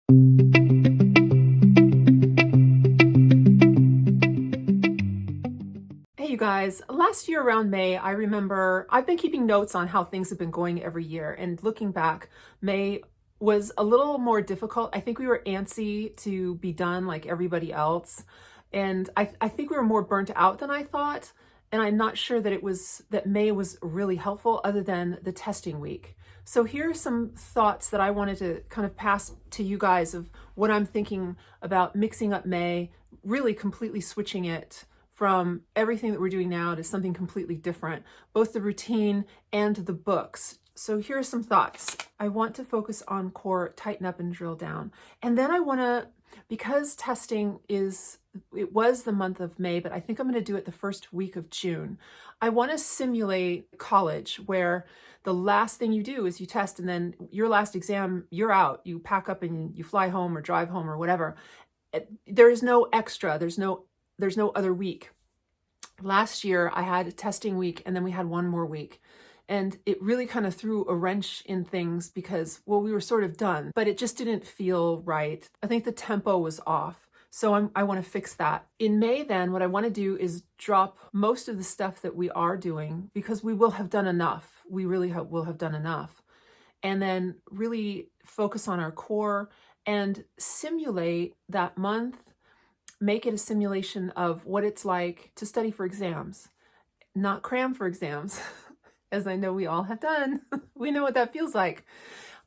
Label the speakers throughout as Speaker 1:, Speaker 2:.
Speaker 1: Hey you guys, last year around May, I remember I've been keeping notes on how things have been going every year, and looking back, May was a little more difficult. I think we were antsy to be done like everybody else, and I think we were more burnt out than I thought, and I'm not sure that May was really helpful other than the testing week. So here are some thoughts that I wanted to kind of pass to you guys of what I'm thinking about mixing up May, really completely switching it from everything that we're doing now to something completely different, both the routine and the books. So here are some thoughts. I want to focus on core, tighten up and drill down. And then I want to, because it was the month of May, but I think I'm going to do it the first week of June. I want to simulate college where the last thing you do is you test, and then your last exam, you're out. You pack up and you fly home or drive home or whatever. There is no extra. There's no other week. Last year I had a testing week and then we had one more week. And it really kind of threw a wrench in things because, well, we were sort of done, but it just didn't feel right. I think the tempo was off. So I want to fix that. In May then, what I want to do is drop most of the stuff that we are doing because we will have done enough. We really will have done enough. And then really focus on our core and simulate that month. Make it a simulation of what it's like to study for exams, not cram for exams, as I know we all have done. We know what that feels like.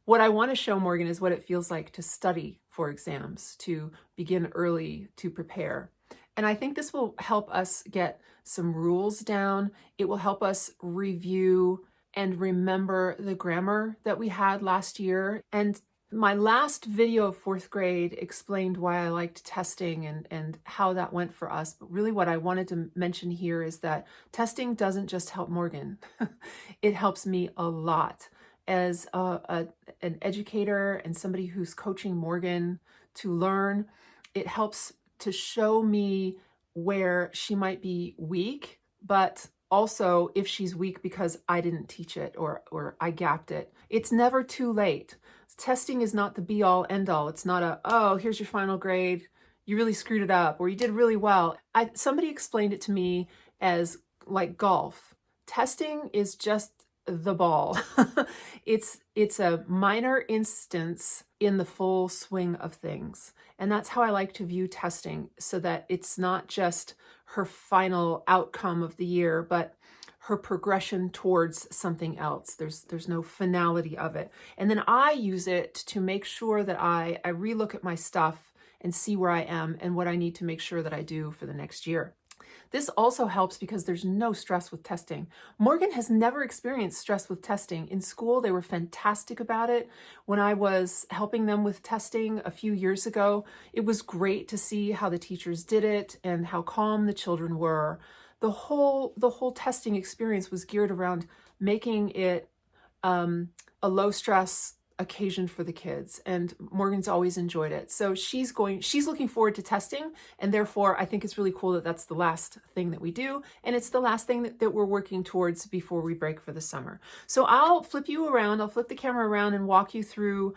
Speaker 1: What I want to show Morgan is what it feels like to study for exams, to begin early, to prepare. And I think this will help us get some rules down. It will help us review and remember the grammar that we had last year. And my last video of fourth grade explained why I liked testing and how that went for us. But really what I wanted to mention here is that testing doesn't just help Morgan. It helps me a lot as an educator and somebody who's coaching Morgan to learn. It helps to show me where she might be weak, but also if she's weak because I didn't teach it or I gapped it. It's never too late. Testing is not the be all end all. It's not oh, here's your final grade. You really screwed it up or you did really well. Somebody explained it to me as like golf. Testing is just the ball. It's a minor instance in the full swing of things. And that's how I like to view testing, so that it's not just her final outcome of the year, but her progression towards something else. There's no finality of it. And then I use it to make sure that I relook at my stuff and see where I am and what I need to make sure that I do for the next year. This also helps because there's no stress with testing. Morgan has never experienced stress with testing. In school, they were fantastic about it. When I was helping them with testing a few years ago, it was great to see how the teachers did it and how calm the children were. The whole testing experience was geared around making it a low stress occasion for the kids, and Morgan's always enjoyed it. So she's looking forward to testing, and therefore I think it's really cool that that's the last thing that we do, and it's the last thing that we're working towards before we break for the summer. So I'll flip the camera around and walk you through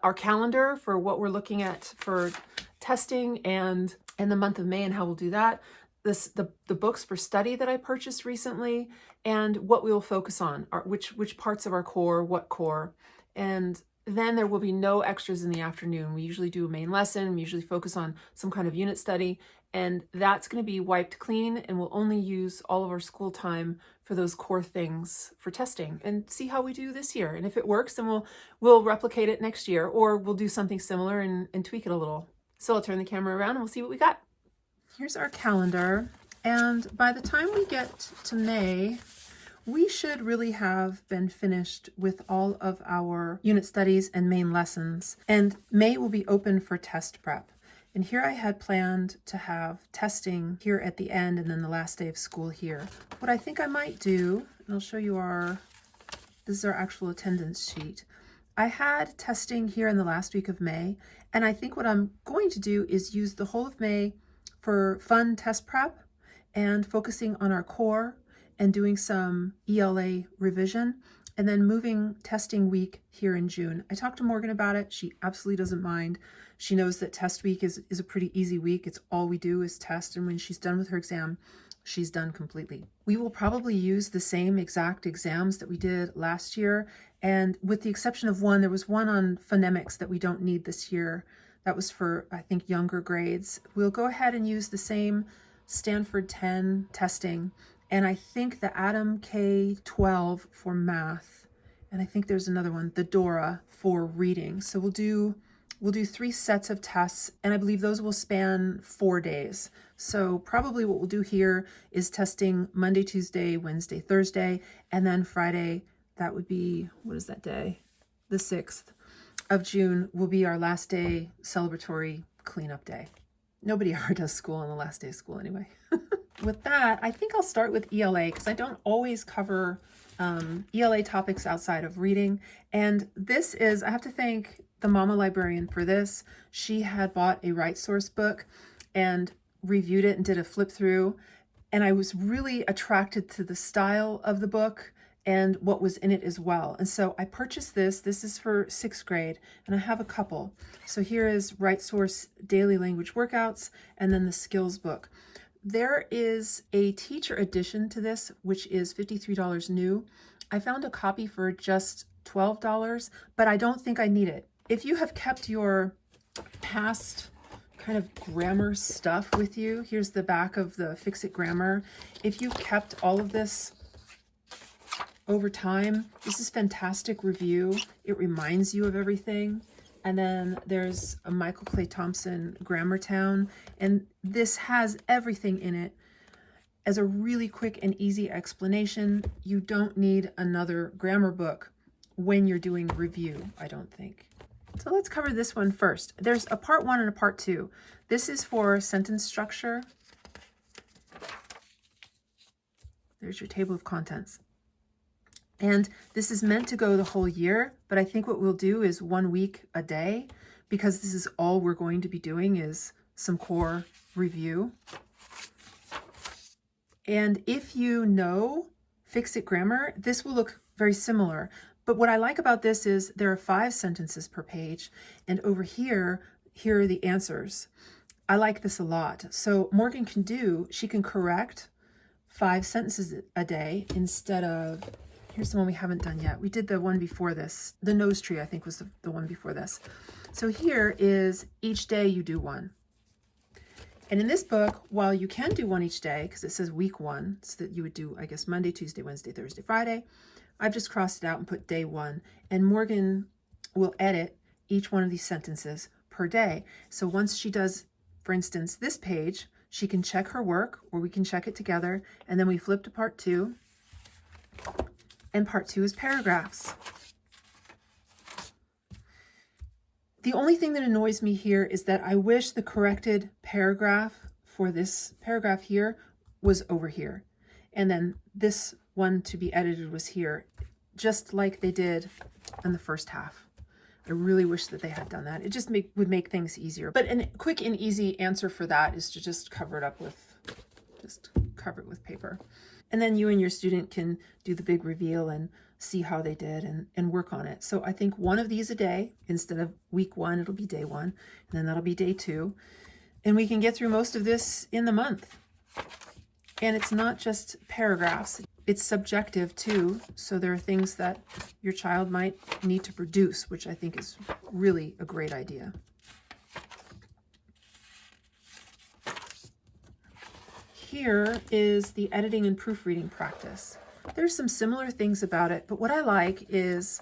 Speaker 1: our calendar for what we're looking at for testing and in the month of May and how we'll do that. The books for study that I purchased recently, and what we will focus on, which parts of our core, what core. And then there will be no extras in the afternoon. We usually do a main lesson. We usually focus on some kind of unit study, and that's going to be wiped clean, and we'll only use all of our school time for those core things for testing and see how we do this year. And if it works, then we'll replicate it next year, or we'll do something similar and tweak it a little. So I'll turn the camera around and we'll see what we got. Here's our calendar, and by the time we get to May, we should really have been finished with all of our unit studies and main lessons, and May will be open for test prep. And here I had planned to have testing here at the end and then the last day of school here. What I think I might do, and I'll show you this is our actual attendance sheet. I had testing here in the last week of May, and I think what I'm going to do is use the whole of May for fun test prep and focusing on our core and doing some ELA revision. And then moving testing week here in June. I talked to Morgan about it. She absolutely doesn't mind. She knows that test week is a pretty easy week. It's all we do is test. And when she's done with her exam, she's done completely. We will probably use the same exact exams that we did last year. And with the exception of one, there was one on phonemics that we don't need this year. That was for, I think, younger grades. We'll go ahead and use the same Stanford 10 testing. And I think the Adam K-12 for math. And I think there's another one, the Dora for reading. So we'll do 3 sets of tests, and I believe those will span 4 days. So probably what we'll do here is testing Monday, Tuesday, Wednesday, Thursday, and then Friday, that would be, what is that day? The 6th of June will be our last day celebratory cleanup day. Nobody ever does school on the last day of school anyway. With that, I think I'll start with ELA because I don't always cover ELA topics outside of reading. And this is, I have to thank the Mama Librarian for this. She had bought a RightSource book and reviewed it and did a flip through. And I was really attracted to the style of the book and what was in it as well. And so I purchased this. This is for 6th grade, and I have a couple. So here is RightSource Daily Language Workouts, and then the Skills book. There is a teacher edition to this, which is $53 new. I found a copy for just $12, but I don't think I need it. If you have kept your past kind of grammar stuff with you, here's the back of the Fix-It Grammar. If you've kept all of this over time, this is fantastic review. It reminds you of everything. And then there's a Michael Clay Thompson Grammar Town, and this has everything in it. As a really quick and easy explanation, you don't need another grammar book when you're doing review, I don't think. So let's cover this one first. There's a part 1 and a part 2. This is for sentence structure. There's your table of contents. And this is meant to go the whole year, but I think what we'll do is 1 week a day, because this is all we're going to be doing is some core review. And if you know Fix-It Grammar, this will look very similar. But what I like about this is there are 5 sentences per page, and over here are the answers. I like this a lot. So Morgan she can correct 5 sentences a day instead of, here's the one we haven't done yet. We did the one before this. The nose tree, I think, was the one before this. So here is each day you do 1. And in this book, while you can do 1 each day, because it says week 1, so that you would do, I guess, Monday, Tuesday, Wednesday, Thursday, Friday, I've just crossed it out and put day 1. And Morgan will edit each one of these sentences per day. So once she does, for instance, this page, she can check her work, or we can check it together, and then we flip to part 2. And part 2 is paragraphs. The only thing that annoys me here is that I wish the corrected paragraph for this paragraph here was over here. And then this one to be edited was here, just like they did in the first half. I really wish that they had done that. It just would make things easier. But a quick and easy answer for that is to just cover it with paper. And then you and your student can do the big reveal and see how they did and work on it. So I think 1 of these a day. Instead of week 1, it'll be day 1, and then that'll be day 2. And we can get through most of this in the month. And it's not just paragraphs, it's subjective too. So there are things that your child might need to produce, which I think is really a great idea. Here is the editing and proofreading practice. There's some similar things about it, but what I like is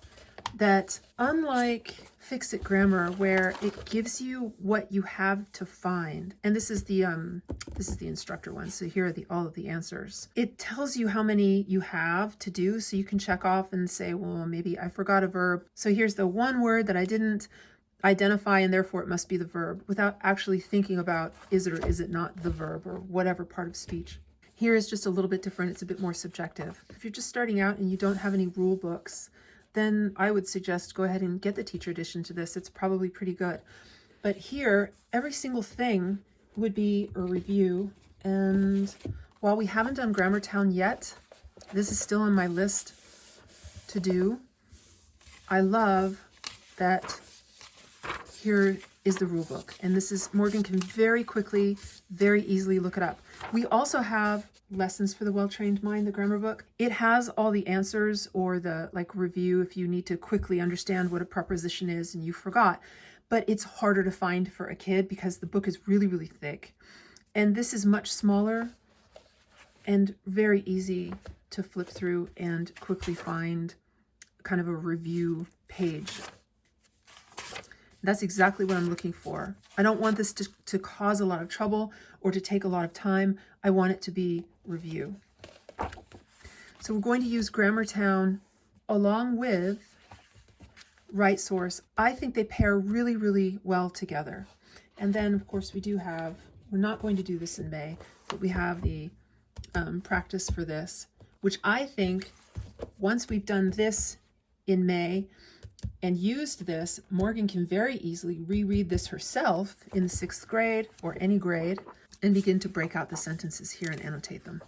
Speaker 1: that unlike Fix-It Grammar, where it gives you what you have to find, and this is the instructor one, so here are all of the answers. It tells you how many you have to do, so you can check off and say, well, maybe I forgot a verb. So here's the one word that I didn't identify, and therefore it must be the verb, without actually thinking about is it or is it not the verb, or whatever part of speech. Here is just a little bit different. It's a bit more subjective. If you're just starting out and you don't have any rule books, then I would suggest go ahead and get the teacher edition to this. It's probably pretty good. But here, every single thing would be a review. And while we haven't done Grammar Town yet, this is still on my list to do. I love that here is the rule book. And this is, Morgan can very quickly, very easily look it up. We also have Lessons for the Well-Trained Mind, the grammar book. It has all the answers or the like review if you need to quickly understand what a preposition is and you forgot. But it's harder to find for a kid because the book is really, really thick. And this is much smaller and very easy to flip through and quickly find kind of a review page. That's exactly what I'm looking for. I don't want this to cause a lot of trouble or to take a lot of time. I want it to be review. So we're going to use Grammartown along with Right Source. I think they pair really, really well together. And then, of course, we do have, we're not going to do this in May, but we have the practice for this, which I think once we've done this in May and used this, Morgan can very easily reread this herself in the 6th grade or any grade and begin to break out the sentences here and annotate them.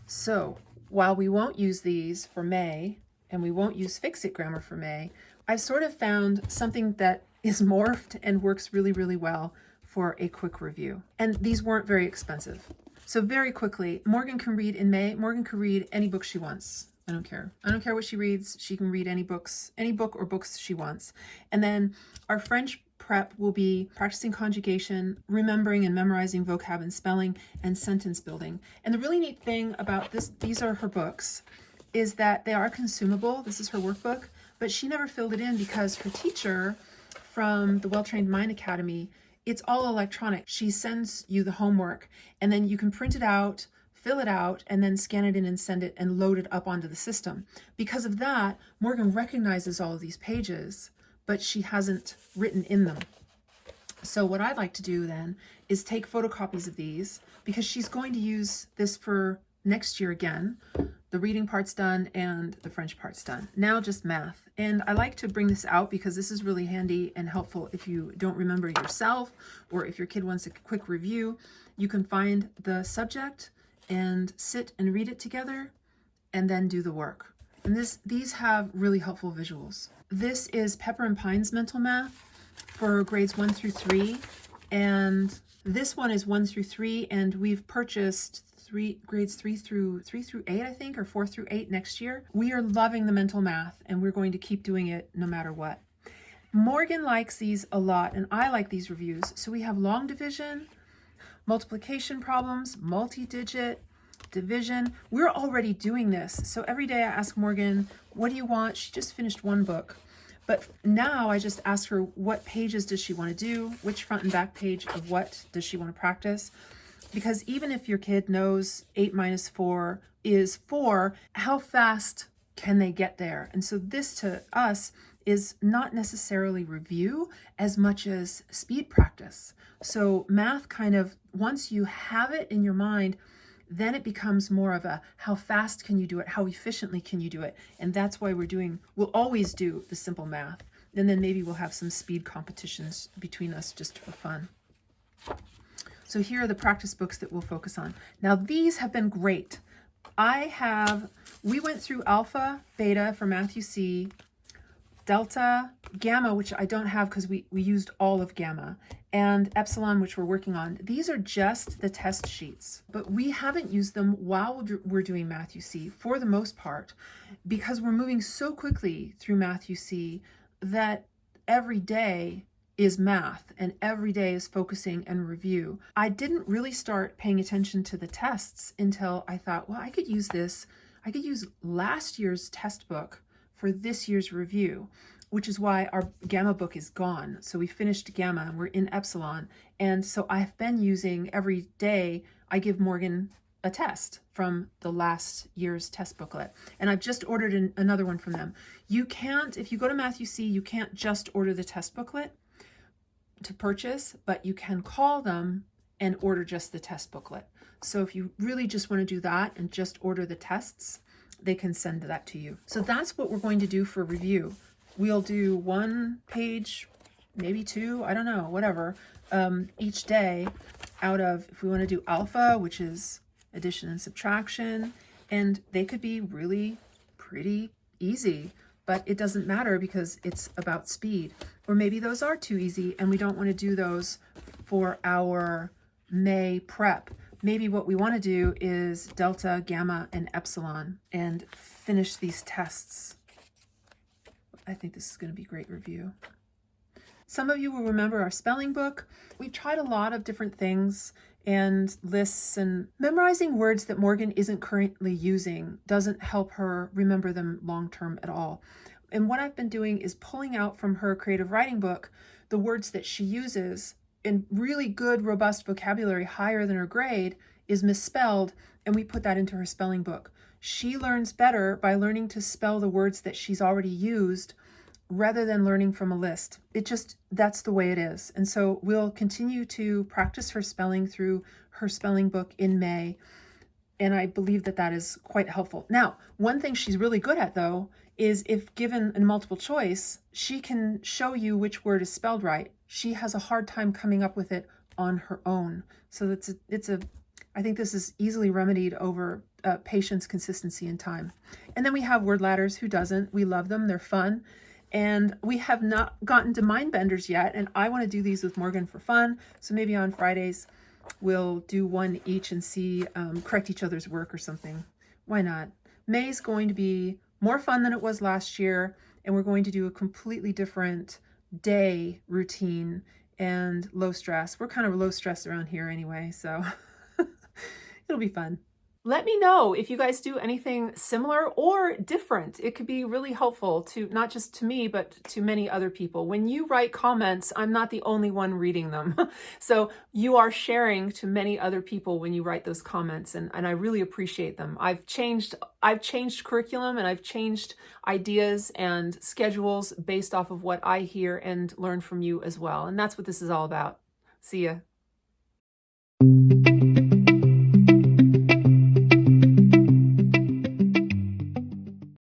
Speaker 1: So while we won't use these for May and we won't use Fix-It grammar for May, I've sort of found something that is morphed and works really, really well for a quick review. And these weren't very expensive. So very quickly, Morgan can read in May. Morgan can read any book she wants. I don't care. I don't care what she reads. She can read any books, any book or books she wants. And then our French prep will be practicing conjugation, remembering and memorizing vocab and spelling, and sentence building. And the really neat thing about this, these are her books, is that they are consumable. This is her workbook, but she never filled it in because her teacher from the Well-Trained Mind Academy, it's all electronic. She sends you the homework and then you can print it out, fill it out, and then scan it in and send it and load it up onto the system. Because of that, Morgan recognizes all of these pages, but she hasn't written in them. So what I'd like to do then is take photocopies of these because she's going to use this for next year again. The reading part's done and the French part's done. Now just math. And I like to bring this out because this is really handy and helpful if you don't remember yourself or if your kid wants a quick review. You can find the subject and sit and read it together and then do the work. And these have really helpful visuals. This is Pepper and Pine's mental math for grades 1 through 3. And this one is 1 through 3, and we've purchased grades 3 through 8, I think, or 4 through 8 next year. We are loving the mental math, and we're going to keep doing it no matter what. Morgan likes these a lot, and I like these reviews. So we have long division, multiplication problems, multi-digit, division. We're already doing this. So every day I ask Morgan, what do you want? She just finished one book. But now I just ask her what pages does she want to do? Which front and back page of what does she want to practice? Because even if your kid knows 8 minus 4 is 4, how fast can they get there? And so this to us is not necessarily review as much as speed practice. So math kind of, once you have it in your mind, then it becomes more of a how fast can you do it? How efficiently can you do it? And that's why we'll always do the simple math. And then maybe we'll have some speed competitions between us just for fun. So here are the practice books that we'll focus on. Now these have been great. We went through Alpha, Beta for Matthew C, Delta, Gamma, which I don't have because we used all of Gamma, and Epsilon, which we're working on. These are just the test sheets, but we haven't used them while we're doing Matthew C for the most part, because we're moving so quickly through Matthew C that every day is math and every day is focusing and review. I didn't really start paying attention to the tests until I thought, well, I could use this. I could use last year's test book for this year's review, which is why our Gamma book is gone. So we finished Gamma and we're in Epsilon. And so I've been using every day, I give Morgan a test from the last year's test booklet. And I've just ordered another one from them. You can't, if you go to Matthew C, you can't just order the test booklet to purchase, but you can call them and order just the test booklet. So if you really just want to do that and just order the tests, they can send that to you. So that's what we're going to do for review. We'll do 1 page, maybe 2, I don't know, whatever, each day out of, if we want to do Alpha, which is addition and subtraction, and they could be really pretty easy, but it doesn't matter because it's about speed. Or maybe those are too easy and we don't want to do those for our May prep. Maybe what we want to do is delta, gamma, and epsilon and finish these tests. I think this is going to be a great review. Some of you will remember our spelling book. We've tried a lot of different things and lists, and memorizing words that Morgan isn't currently using doesn't help her remember them long term at all. And what I've been doing is pulling out from her creative writing book the words that she uses in really good, robust vocabulary higher than her grade is misspelled, and we put that into her spelling book. She learns better by learning to spell the words that she's already used rather than learning from a list. That's the way it is. And so we'll continue to practice her spelling through her spelling book in May. And I believe that that is quite helpful. Now, one thing she's really good at though, is if given a multiple choice, she can show you which word is spelled right. She has a hard time coming up with it on her own. So I think this is easily remedied over patience, consistency, and time. And then we have word ladders. Who doesn't? We love them. They're fun. And we have not gotten to mind benders yet, and I want to do these with Morgan for fun. So maybe on Fridays we'll do one each and see, correct each other's work or something. Why not? May's going to be more fun than it was last year, and we're going to do a completely different day routine and low stress. We're kind of low stress around here anyway, so it'll be fun. Let me know if you guys do anything similar or different. It could be really helpful to not just to me, but to many other people. When you write comments, I'm not the only one reading them. So you are sharing to many other people when you write those comments, and I really appreciate them. I've changed curriculum, and I've changed ideas and schedules based off of what I hear and learn from you as well. And that's what this is all about. See ya.